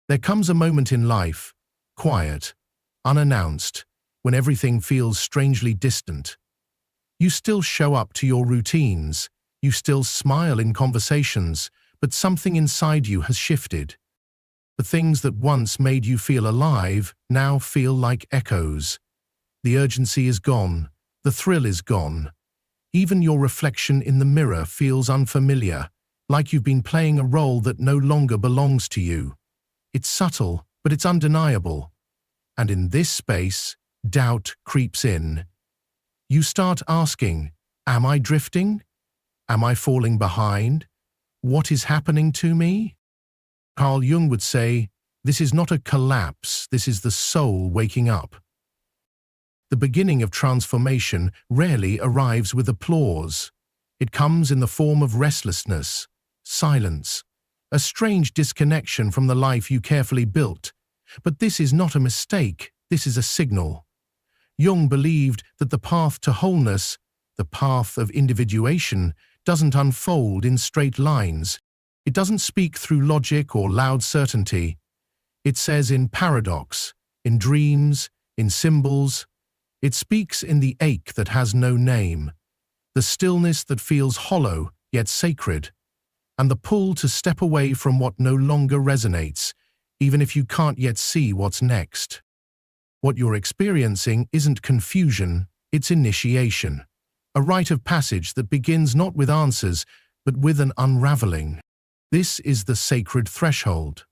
There comes a moment in life, quiet, unannounced, when everything feels strangely distant. You still show up to your routines, you still smile in conversations, but something inside you has shifted. The things that once made you feel alive now feel like echoes. The urgency is gone, the thrill is gone. Even your reflection in the mirror feels unfamiliar, like you've been playing a role that no longer belongs to you. It's subtle, but it's undeniable. And in this space, doubt creeps in. You start asking, am I drifting? Am I falling behind? What is happening to me? Carl Jung would say, this is not a collapse, this is the soul waking up. The beginning of transformation rarely arrives with applause. It comes in the form of restlessness, silence, a strange disconnection from the life you carefully built. But this is not a mistake, this is a signal. Jung believed that the path to wholeness, the path of individuation, doesn't unfold in straight lines. It doesn't speak through logic or loud certainty. It says in paradox, in dreams, in symbols. It speaks in the ache that has no name, the stillness that feels hollow yet sacred, and the pull to step away from what no longer resonates, even if you can't yet see what's next. What you're experiencing isn't confusion, it's initiation, a rite of passage that begins not with answers, but with an unraveling. This is the sacred threshold,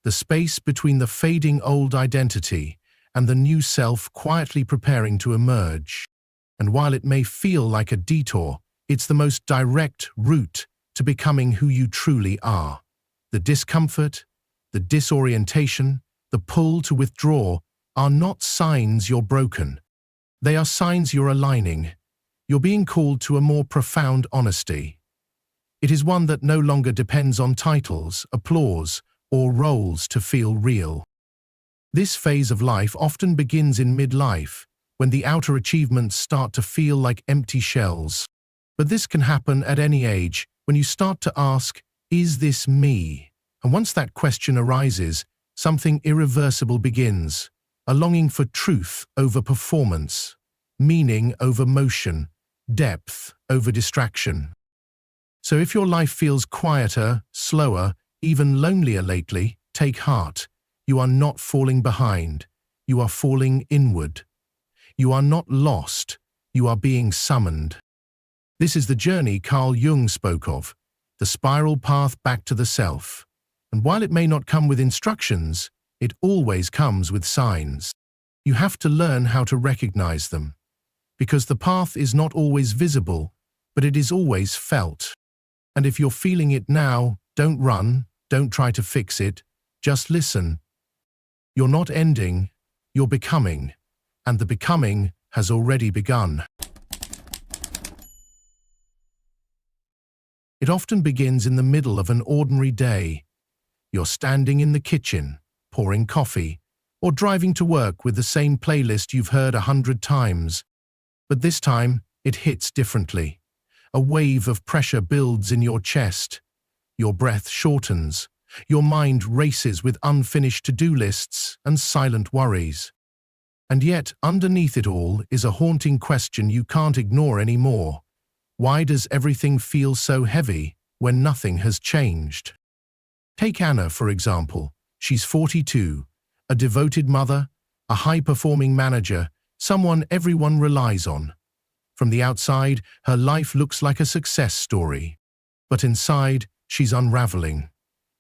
the space between the fading old identity and the new self quietly preparing to emerge. And while it may feel like a detour, it's the most direct route to becoming who you truly are. The discomfort, the disorientation, the pull to withdraw are not signs you're broken. They are signs you're aligning. You're being called to a more profound honesty. It is one that no longer depends on titles, applause, or roles to feel real. This phase of life often begins in midlife, when the outer achievements start to feel like empty shells. But this can happen at any age, when you start to ask, is this me? And once that question arises, something irreversible begins, a longing for truth over performance, meaning over motion, depth over distraction. So if your life feels quieter, slower, even lonelier lately, take heart. You are not falling behind. You are falling inward. You are not lost. You are being summoned. This is the journey Carl Jung spoke of, the spiral path back to the self. And while it may not come with instructions, it always comes with signs. You have to learn how to recognize them. Because the path is not always visible, but it is always felt. And if you're feeling it now, don't run, don't try to fix it, just listen. You're not ending, you're becoming, and the becoming has already begun. It often begins in the middle of an ordinary day. You're standing in the kitchen, pouring coffee, or driving to work with the same playlist you've heard 100 times. But this time, it hits differently. A wave of pressure builds in your chest. Your breath shortens. Your mind races with unfinished to-do lists and silent worries. And yet, underneath it all is a haunting question you can't ignore anymore. Why does everything feel so heavy when nothing has changed? Take Anna, for example. She's 42, a devoted mother, a high-performing manager, someone everyone relies on. From the outside, her life looks like a success story. But inside, she's unraveling.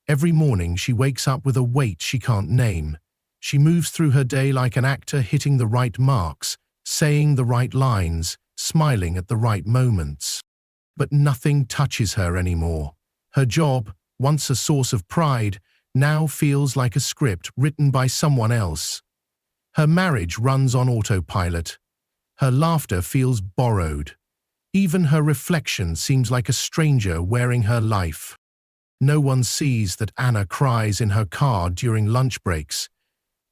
Every morning she wakes up with a weight she can't name. She moves through her day like an actor hitting the right marks, saying the right lines, smiling at the right moments. But nothing touches her anymore. Her job, once a source of pride, now feels like a script written by someone else. Her marriage runs on autopilot. Her laughter feels borrowed. Even her reflection seems like a stranger wearing her life. No one sees that Anna cries in her car during lunch breaks,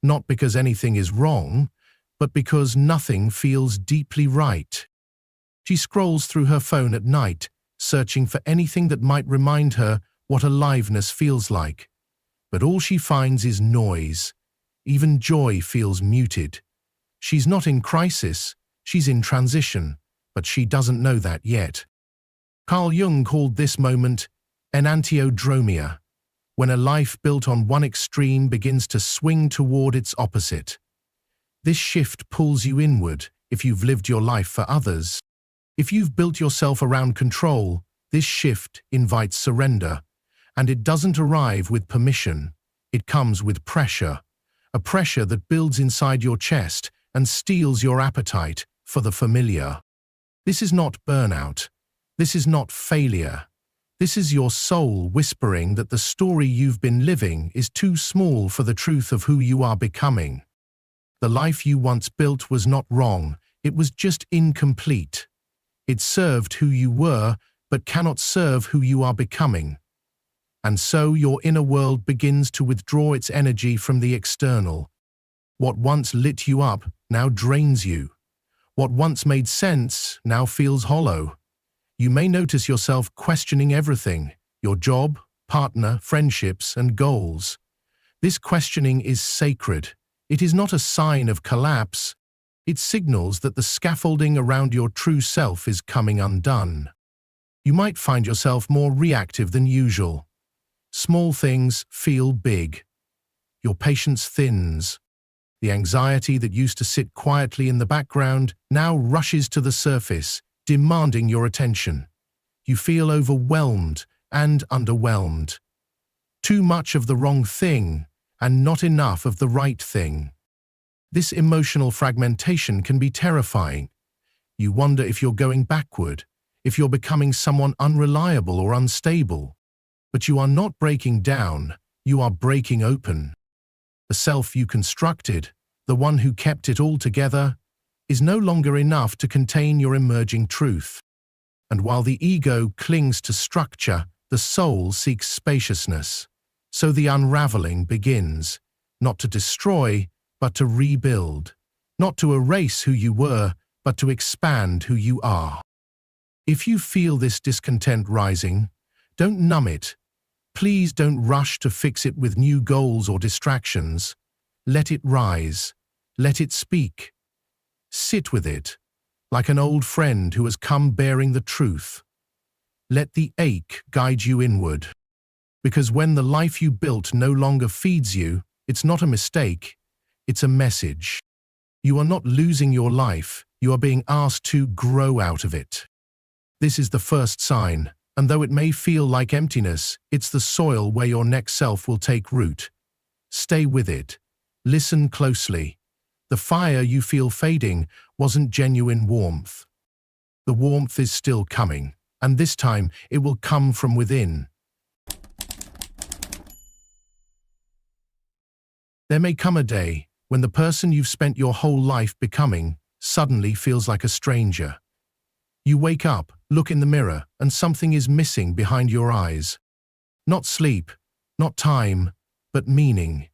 not because anything is wrong, but because nothing feels deeply right. She scrolls through her phone at night, searching for anything that might remind her what aliveness feels like. But all she finds is noise. Even joy feels muted. She's not in crisis, she's in transition, but she doesn't know that yet. Carl Jung called this moment enantiodromia, when a life built on one extreme begins to swing toward its opposite. This shift pulls you inward if you've lived your life for others. If you've built yourself around control, this shift invites surrender. And it doesn't arrive with permission. It comes with pressure. A pressure that builds inside your chest and steals your appetite for the familiar. This is not burnout. This is not failure. This is your soul whispering that the story you've been living is too small for the truth of who you are becoming. The life you once built was not wrong, it was just incomplete. It served who you were, but cannot serve who you are becoming. And so your inner world begins to withdraw its energy from the external. What once lit you up now drains you. What once made sense now feels hollow. You may notice yourself questioning everything, your job, partner, friendships, and goals. This questioning is sacred. It is not a sign of collapse. It signals that the scaffolding around your true self is coming undone. You might find yourself more reactive than usual. Small things feel big. Your patience thins. The anxiety that used to sit quietly in the background now rushes to the surface, demanding your attention. You feel overwhelmed and underwhelmed. Too much of the wrong thing and not enough of the right thing. This emotional fragmentation can be terrifying. You wonder if you're going backward, if you're becoming someone unreliable or unstable. But you are not breaking down, you are breaking open. The self you constructed, the one who kept it all together, is no longer enough to contain your emerging truth. And while the ego clings to structure, the soul seeks spaciousness. So the unraveling begins, not to destroy, but to rebuild. Not to erase who you were, but to expand who you are. If you feel this discontent rising, don't numb it. Please don't rush to fix it with new goals or distractions. Let it rise. Let it speak. Sit with it, like an old friend who has come bearing the truth. Let the ache guide you inward. Because when the life you built no longer feeds you, it's not a mistake, it's a message. You are not losing your life, you are being asked to grow out of it. This is the first sign. And though it may feel like emptiness, it's the soil where your next self will take root. Stay with it. Listen closely. The fire you feel fading wasn't genuine warmth. The warmth is still coming, and this time it will come from within. There may come a day when the person you've spent your whole life becoming suddenly feels like a stranger. You wake up, look in the mirror, and something is missing behind your eyes. Not sleep, not time, but meaning.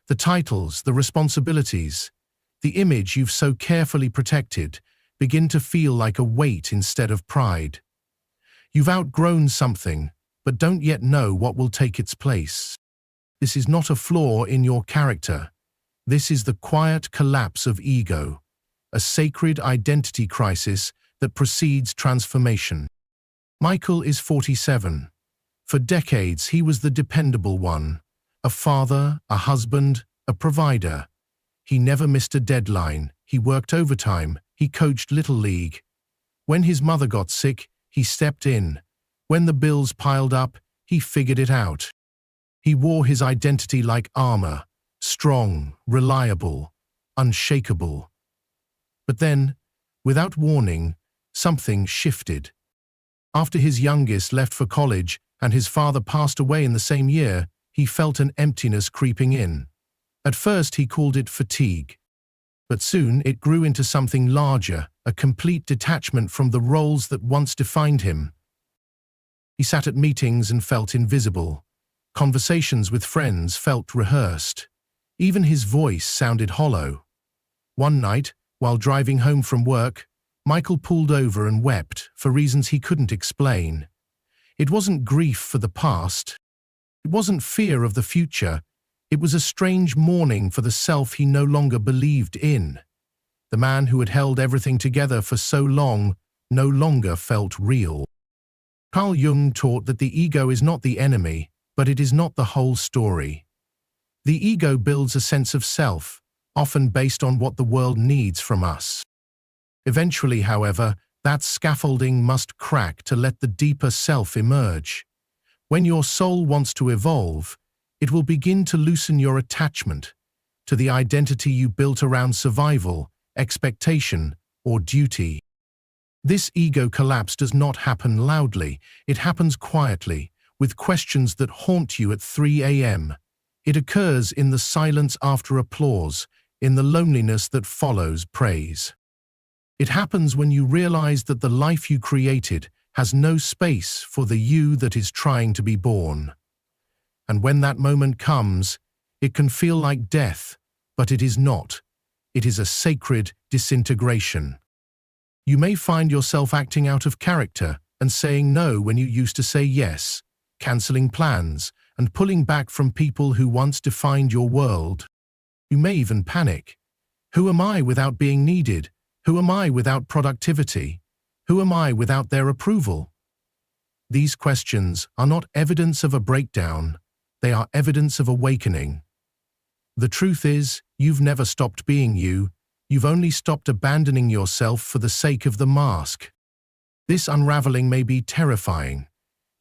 The titles, the responsibilities, the image you've so carefully protected begin to feel like a weight instead of pride. You've outgrown something, but don't yet know what will take its place. This is not a flaw in your character. This is the quiet collapse of ego, a sacred identity crisis that precedes transformation. Michael is 47. For decades, he was the dependable one, a father, a husband, a provider. He never missed a deadline, he worked overtime, he coached Little League. When his mother got sick, he stepped in. When the bills piled up, he figured it out. He wore his identity like armor, strong, reliable, unshakable. But then, without warning, something shifted. After his youngest left for college and his father passed away in the same year, he felt an emptiness creeping in. At first he called it fatigue. But soon it grew into something larger, a complete detachment from the roles that once defined him. He sat at meetings and felt invisible. Conversations with friends felt rehearsed. Even his voice sounded hollow. One night, while driving home from work, Michael pulled over and wept for reasons he couldn't explain. It wasn't grief for the past. It wasn't fear of the future. It was a strange mourning for the self he no longer believed in. The man who had held everything together for so long no longer felt real. Carl Jung taught that the ego is not the enemy, but it is not the whole story. The ego builds a sense of self, often based on what the world needs from us. Eventually, however, that scaffolding must crack to let the deeper self emerge. When your soul wants to evolve, it will begin to loosen your attachment to the identity you built around survival, expectation, or duty. This ego collapse does not happen loudly. It happens quietly, with questions that haunt you at 3 a.m. It occurs in the silence after applause, in the loneliness that follows praise. It happens when you realize that the life you created has no space for the you that is trying to be born. And when that moment comes, it can feel like death, but it is not. It is a sacred disintegration. You may find yourself acting out of character and saying no when you used to say yes, canceling plans, and pulling back from people who once defined your world. You may even panic. Who am I without being needed? Who am I without productivity? Who am I without their approval? These questions are not evidence of a breakdown. They are evidence of awakening. The truth is, you've never stopped being you. You've only stopped abandoning yourself for the sake of the mask. This unraveling may be terrifying.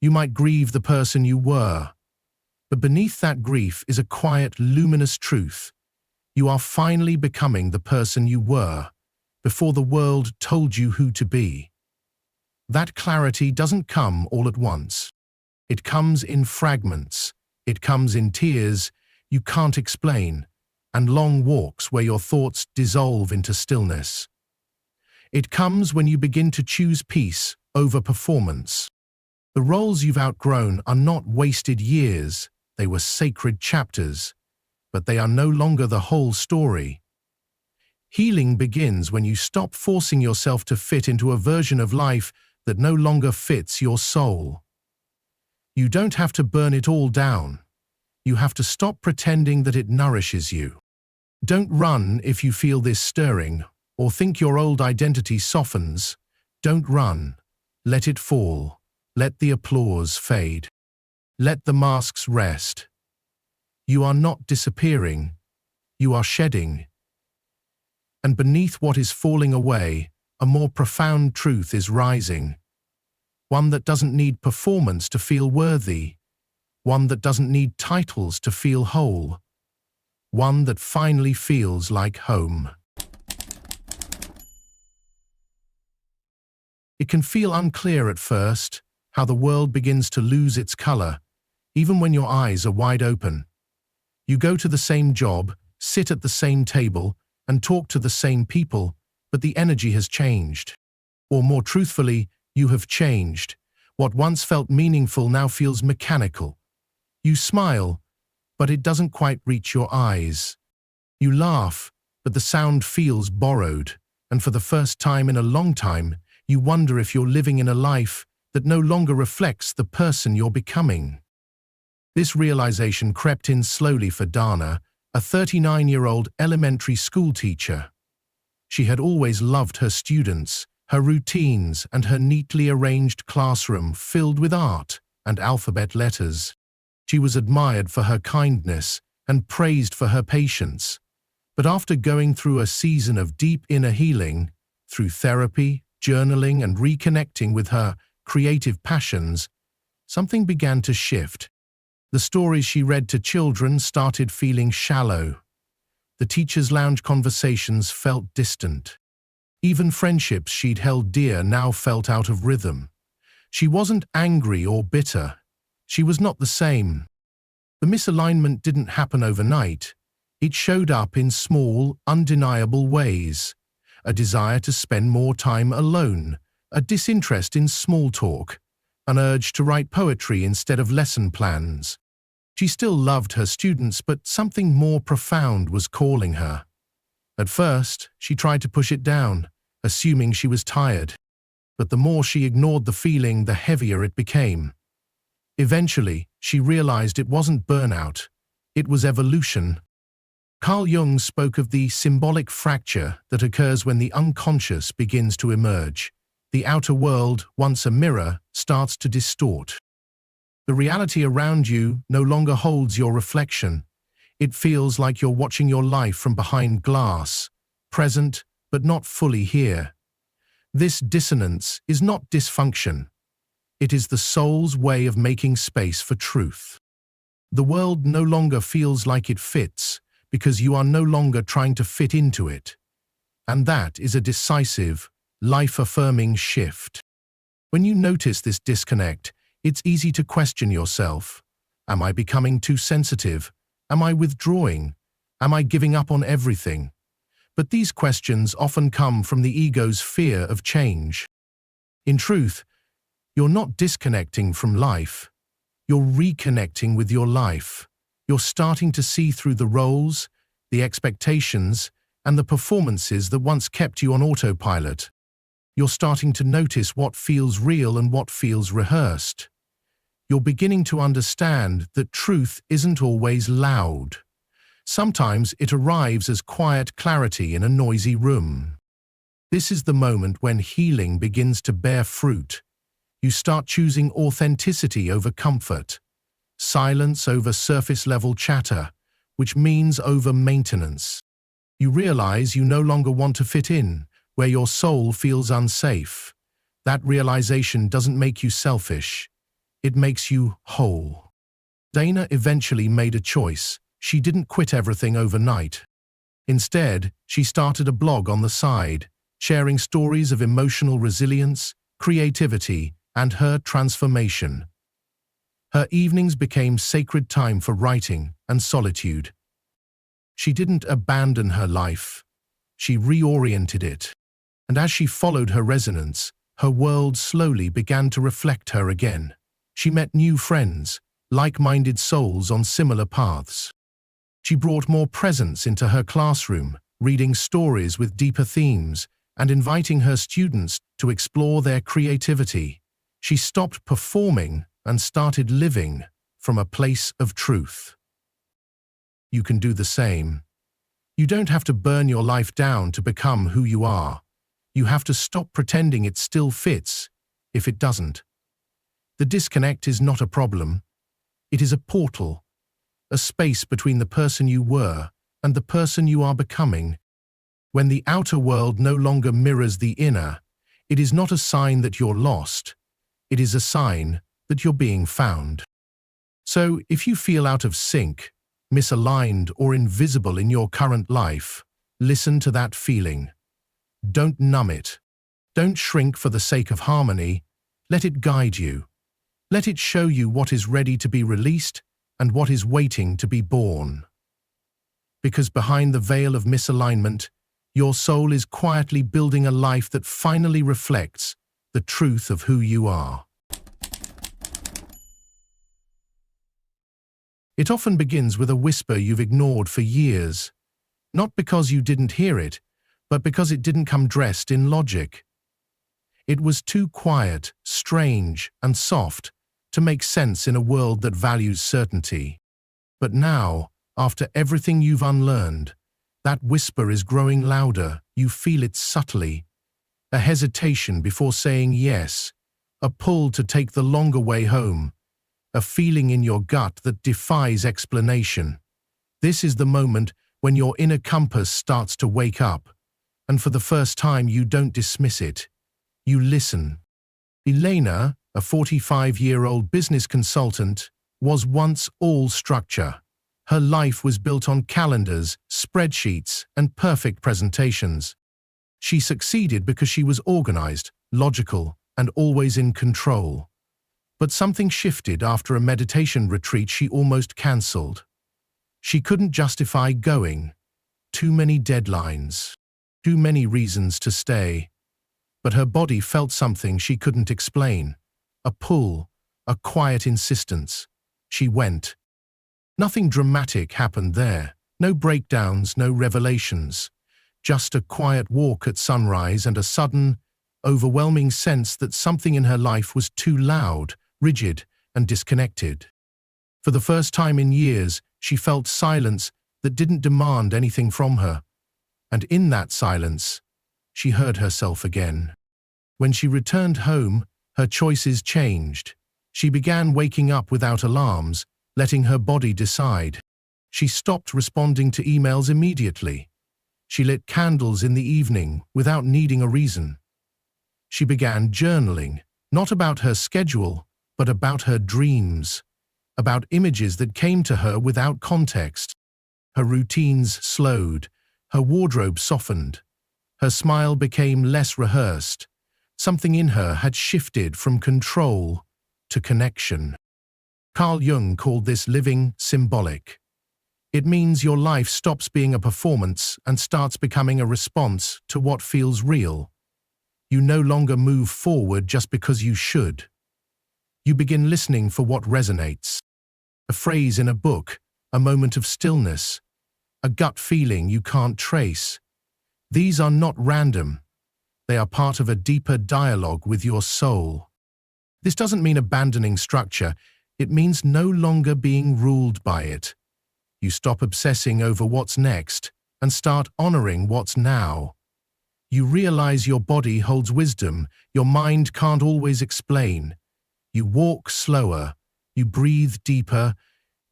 You might grieve the person you were. But beneath that grief is a quiet, luminous truth. You are finally becoming the person you were before the world told you who to be. That clarity doesn't come all at once. It comes in fragments. It comes in tears you can't explain, and long walks where your thoughts dissolve into stillness. It comes when you begin to choose peace over performance. The roles you've outgrown are not wasted years, they were sacred chapters, but they are no longer the whole story. Healing begins when you stop forcing yourself to fit into a version of life that no longer fits your soul. You don't have to burn it all down. You have to stop pretending that it nourishes you. Don't run if you feel this stirring, or think your old identity softens. Don't run. Let it fall. Let the applause fade. Let the masks rest. You are not disappearing. You are shedding. And beneath what is falling away, a more profound truth is rising. One that doesn't need performance to feel worthy. One that doesn't need titles to feel whole. One that finally feels like home. It can feel unclear at first, how the world begins to lose its color, even when your eyes are wide open. You go to the same job, sit at the same table, and talk to the same people, but the energy has changed. Or more truthfully, you have changed. What once felt meaningful now feels mechanical. You smile, but it doesn't quite reach your eyes. You laugh, but the sound feels borrowed, and for the first time in a long time, you wonder if you're living in a life that no longer reflects the person you're becoming. This realization crept in slowly for Dana, a 39-year-old elementary school teacher. She had always loved her students, her routines, and her neatly arranged classroom filled with art and alphabet letters. She was admired for her kindness and praised for her patience. But after going through a season of deep inner healing, through therapy, journaling, and reconnecting with her creative passions, something began to shift. The stories she read to children started feeling shallow. The teacher's lounge conversations felt distant. Even friendships she'd held dear now felt out of rhythm. She wasn't angry or bitter. She was not the same. The misalignment didn't happen overnight. It showed up in small, undeniable ways. A desire to spend more time alone, a disinterest in small talk, an urge to write poetry instead of lesson plans. She still loved her students, but something more profound was calling her. At first, she tried to push it down, assuming she was tired. But the more she ignored the feeling, the heavier it became. Eventually, she realized it wasn't burnout, it was evolution. Carl Jung spoke of the symbolic fracture that occurs when the unconscious begins to emerge. The outer world, once a mirror, starts to distort. The reality around you no longer holds your reflection. It feels like you're watching your life from behind glass, present but not fully here. This dissonance is not dysfunction. It is the soul's way of making space for truth. The world no longer feels like it fits because you are no longer trying to fit into it. And that is a decisive, life-affirming shift. When you notice this disconnect, it's easy to question yourself. Am I becoming too sensitive? Am I withdrawing? Am I giving up on everything? But these questions often come from the ego's fear of change. In truth, you're not disconnecting from life. You're reconnecting with your life. You're starting to see through the roles, the expectations, and the performances that once kept you on autopilot. You're starting to notice what feels real and what feels rehearsed. You're beginning to understand that truth isn't always loud. Sometimes it arrives as quiet clarity in a noisy room. This is the moment when healing begins to bear fruit. You start choosing authenticity over comfort, silence over surface-level chatter, which means over maintenance. You realize you no longer want to fit in, where your soul feels unsafe. That realization doesn't make you selfish. It makes you whole. Dana eventually made a choice. She didn't quit everything overnight. Instead, she started a blog on the side, sharing stories of emotional resilience, creativity, and her transformation. Her evenings became sacred time for writing and solitude. She didn't abandon her life. She reoriented it. And as she followed her resonance, her world slowly began to reflect her again. She met new friends, like-minded souls on similar paths. She brought more presence into her classroom, reading stories with deeper themes and inviting her students to explore their creativity. She stopped performing and started living from a place of truth. You can do the same. You don't have to burn your life down to become who you are. You have to stop pretending it still fits if it doesn't. The disconnect is not a problem. It is a portal, a space between the person you were and the person you are becoming. When the outer world no longer mirrors the inner, it is not a sign that you're lost. It is a sign that you're being found. So, if you feel out of sync, misaligned, or invisible in your current life, listen to that feeling. Don't numb it. Don't shrink for the sake of harmony. Let it guide you. Let it show you what is ready to be released and what is waiting to be born. Because behind the veil of misalignment, your soul is quietly building a life that finally reflects the truth of who you are. It often begins with a whisper you've ignored for years, not because you didn't hear it, but because it didn't come dressed in logic. It was too quiet, strange, and soft to make sense in a world that values certainty. But now, after everything you've unlearned, that whisper is growing louder. You feel it subtly. A hesitation before saying yes, a pull to take the longer way home, a feeling in your gut that defies explanation. This is the moment when your inner compass starts to wake up, and for the first time you don't dismiss it. You listen. Elena, a 45-year-old business consultant, was once all structure. Her life was built on calendars, spreadsheets, and perfect presentations. She succeeded because she was organized, logical, and always in control. But something shifted after a meditation retreat she almost cancelled. She couldn't justify going. Too many deadlines. Too many reasons to stay. But her body felt something she couldn't explain. A pull, a quiet insistence. She went. Nothing dramatic happened there. No breakdowns, no revelations. Just a quiet walk at sunrise and a sudden, overwhelming sense that something in her life was too loud, rigid, and disconnected. For the first time in years, she felt silence that didn't demand anything from her. And in that silence, she heard herself again. When she returned home, her choices changed. She began waking up without alarms, letting her body decide. She stopped responding to emails immediately. She lit candles in the evening without needing a reason. She began journaling, not about her schedule, but about her dreams, about images that came to her without context. Her routines slowed, her wardrobe softened. Her smile became less rehearsed. Something in her had shifted from control to connection. Carl Jung called this living symbolic. It means your life stops being a performance and starts becoming a response to what feels real. You no longer move forward just because you should. You begin listening for what resonates. A phrase in a book, a moment of stillness, a gut feeling you can't trace. These are not random. They are part of a deeper dialogue with your soul. This doesn't mean abandoning structure. It means no longer being ruled by it. You stop obsessing over what's next and start honoring what's now. You realize your body holds wisdom your mind can't always explain. You walk slower, you breathe deeper,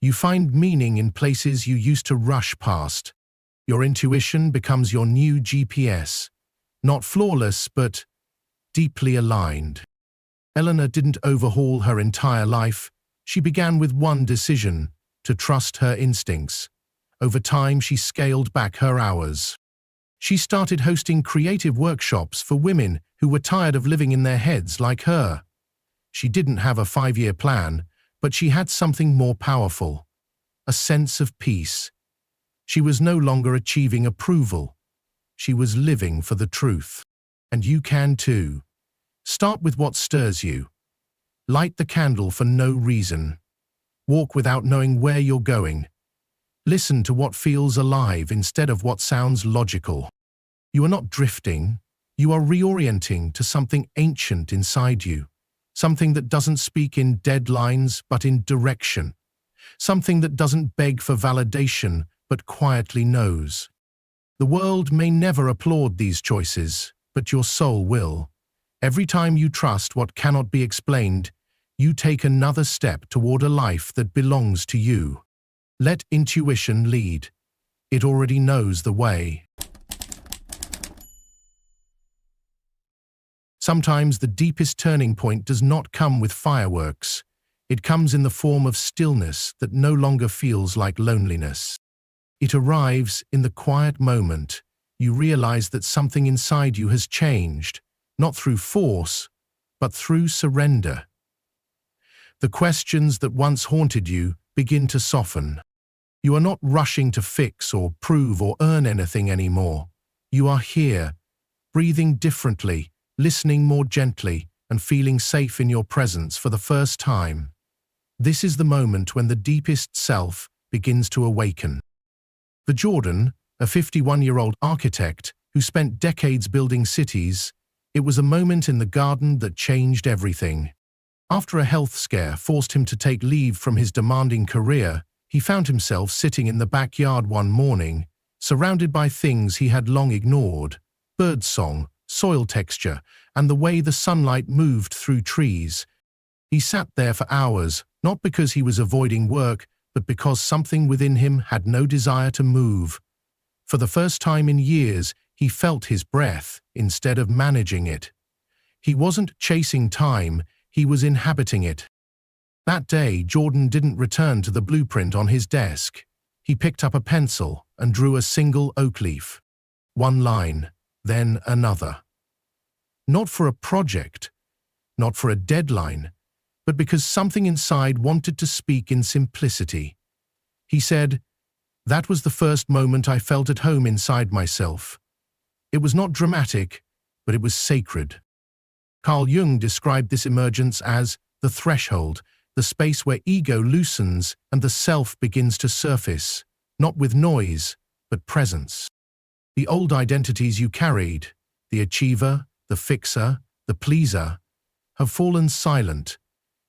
you find meaning in places you used to rush past. Your intuition becomes your new GPS, not flawless, but deeply aligned. Eleanor didn't overhaul her entire life. She began with one decision: to trust her instincts. Over time, she scaled back her hours. She started hosting creative workshops for women who were tired of living in their heads like her. She didn't have a 5-year plan, but she had something more powerful: a sense of peace. She was no longer achieving approval. She was living for the truth. And you can too. Start with what stirs you. Light the candle for no reason. Walk without knowing where you're going. Listen to what feels alive instead of what sounds logical. You are not drifting. You are reorienting to something ancient inside you. Something that doesn't speak in deadlines but in direction. Something that doesn't beg for validation but quietly knows. The world may never applaud these choices, but your soul will. Every time you trust what cannot be explained, you take another step toward a life that belongs to you. Let intuition lead. It already knows the way. Sometimes the deepest turning point does not come with fireworks. It comes in the form of stillness that no longer feels like loneliness. It arrives in the quiet moment. You realize that something inside you has changed, not through force, but through surrender. The questions that once haunted you begin to soften. You are not rushing to fix or prove or earn anything anymore. You are here, breathing differently, listening more gently, and feeling safe in your presence for the first time. This is the moment when the deepest self begins to awaken. For Jordan, a 51-year-old architect who spent decades building cities, it was a moment in the garden that changed everything. After a health scare forced him to take leave from his demanding career, he found himself sitting in the backyard one morning, surrounded by things he had long ignored: birdsong, soil texture, and the way the sunlight moved through trees. He sat there for hours, not because he was avoiding work, but because something within him had no desire to move. For the first time in years, he felt his breath instead of managing it. He wasn't chasing time, he was inhabiting it. That day, Jordan didn't return to the blueprint on his desk. He picked up a pencil and drew a single oak leaf. One line, then another. Not for a project, not for a deadline, but because something inside wanted to speak in simplicity. He said, "That was the first moment I felt at home inside myself." It was not dramatic, but it was sacred. Carl Jung described this emergence as the threshold, the space where ego loosens and the self begins to surface, not with noise, but presence. The old identities you carried, the achiever, the fixer, the pleaser, have fallen silent.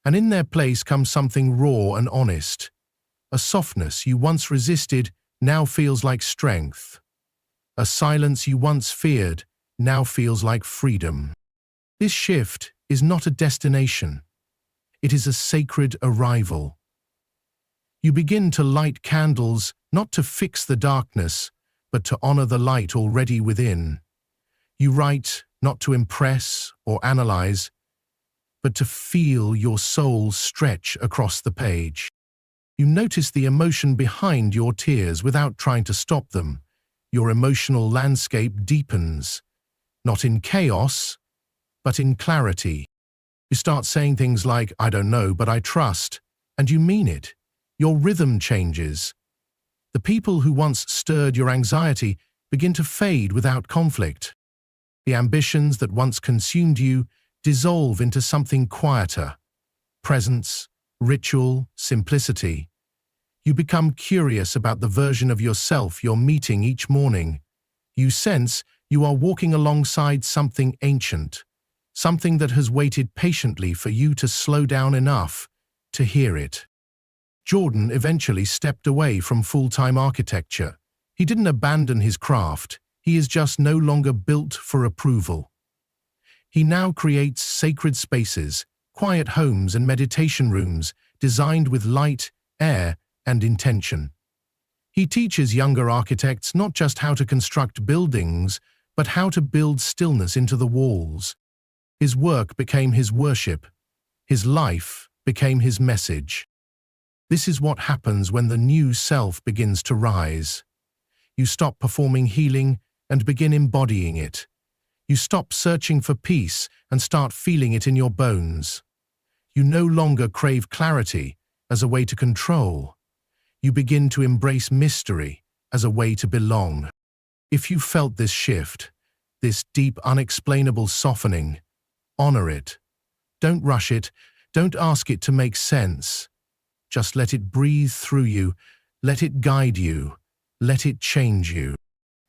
And in their place comes something raw and honest. A softness you once resisted now feels like strength. A silence you once feared now feels like freedom. This shift is not a destination. It is a sacred arrival. You begin to light candles not to fix the darkness, but to honor the light already within. You write not to impress or analyze, but to feel your soul stretch across the page. You notice the emotion behind your tears without trying to stop them. Your emotional landscape deepens, not in chaos, but in clarity. You start saying things like, "I don't know, but I trust," and you mean it. Your rhythm changes. The people who once stirred your anxiety begin to fade without conflict. The ambitions that once consumed you dissolve into something quieter. Presence, ritual, simplicity. You become curious about the version of yourself you're meeting each morning. You sense you are walking alongside something ancient, something that has waited patiently for you to slow down enough to hear it. Jordan eventually stepped away from full-time architecture. He didn't abandon his craft. He is just no longer built for approval. He now creates sacred spaces, quiet homes and meditation rooms designed with light, air, and intention. He teaches younger architects not just how to construct buildings, but how to build stillness into the walls. His work became his worship. His life became his message. This is what happens when the new self begins to rise. You stop performing healing and begin embodying it. You stop searching for peace and start feeling it in your bones. You no longer crave clarity as a way to control. You begin to embrace mystery as a way to belong. If you felt this shift, this deep, unexplainable softening, honor it. Don't rush it. Don't ask it to make sense. Just let it breathe through you. Let it guide you. Let it change you.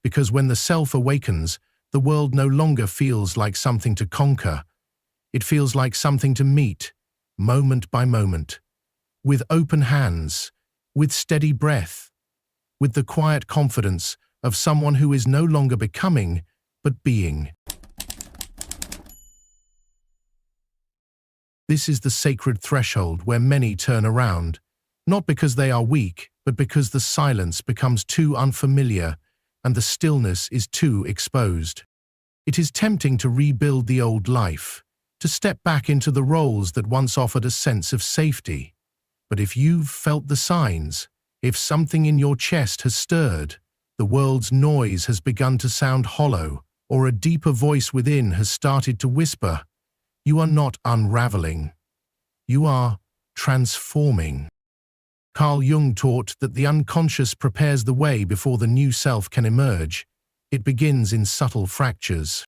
Because when the self awakens, the world no longer feels like something to conquer. It feels like something to meet, moment by moment, with open hands, with steady breath, with the quiet confidence of someone who is no longer becoming, but being. This is the sacred threshold where many turn around, not because they are weak, but because the silence becomes too unfamiliar and the stillness is too exposed. It is tempting to rebuild the old life, to step back into the roles that once offered a sense of safety. But if you've felt the signs, if something in your chest has stirred, the world's noise has begun to sound hollow, or a deeper voice within has started to whisper, you are not unraveling. You are transforming. Carl Jung taught that the unconscious prepares the way before the new self can emerge. It begins in subtle fractures,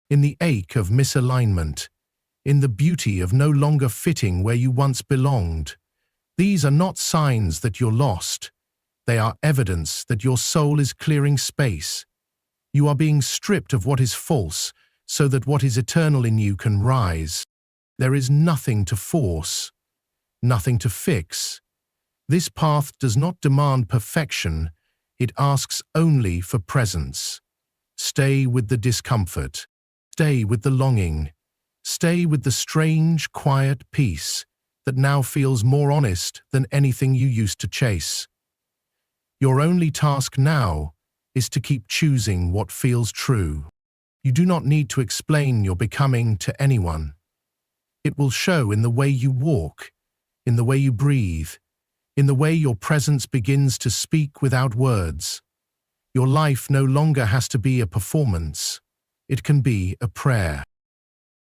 in the ache of misalignment, in the beauty of no longer fitting where you once belonged. These are not signs that you're lost. They are evidence that your soul is clearing space. You are being stripped of what is false, so that what is eternal in you can rise. There is nothing to force, nothing to fix. This path does not demand perfection, it asks only for presence. Stay with the discomfort, stay with the longing, stay with the strange, quiet peace that now feels more honest than anything you used to chase. Your only task now is to keep choosing what feels true. You do not need to explain your becoming to anyone. It will show in the way you walk, in the way you breathe, in the way your presence begins to speak without words. Your life no longer has to be a performance. It can be a prayer.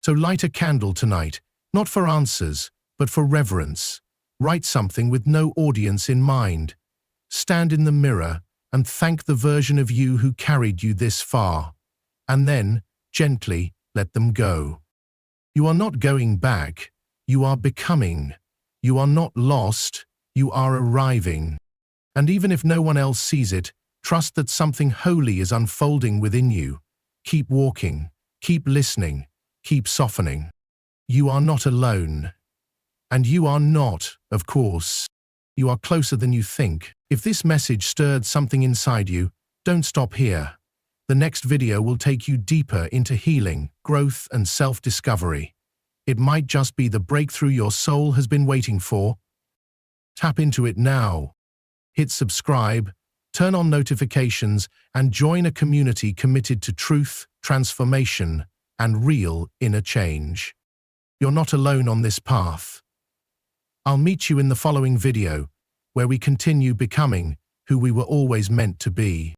So light a candle tonight, not for answers, but for reverence. Write something with no audience in mind. Stand in the mirror and thank the version of you who carried you this far. And then, gently, let them go. You are not going back, you are becoming. You are not lost, you are arriving. And even if no one else sees it, trust that something holy is unfolding within you. Keep walking, keep listening, keep softening. You are not alone. And you are not, of course. You are closer than you think. If this message stirred something inside you, don't stop here. The next video will take you deeper into healing, growth, and self-discovery. It might just be the breakthrough your soul has been waiting for. Tap into it now. Hit subscribe, turn on notifications, and join a community committed to truth, transformation, and real inner change. You're not alone on this path. I'll meet you in the following video, where we continue becoming who we were always meant to be.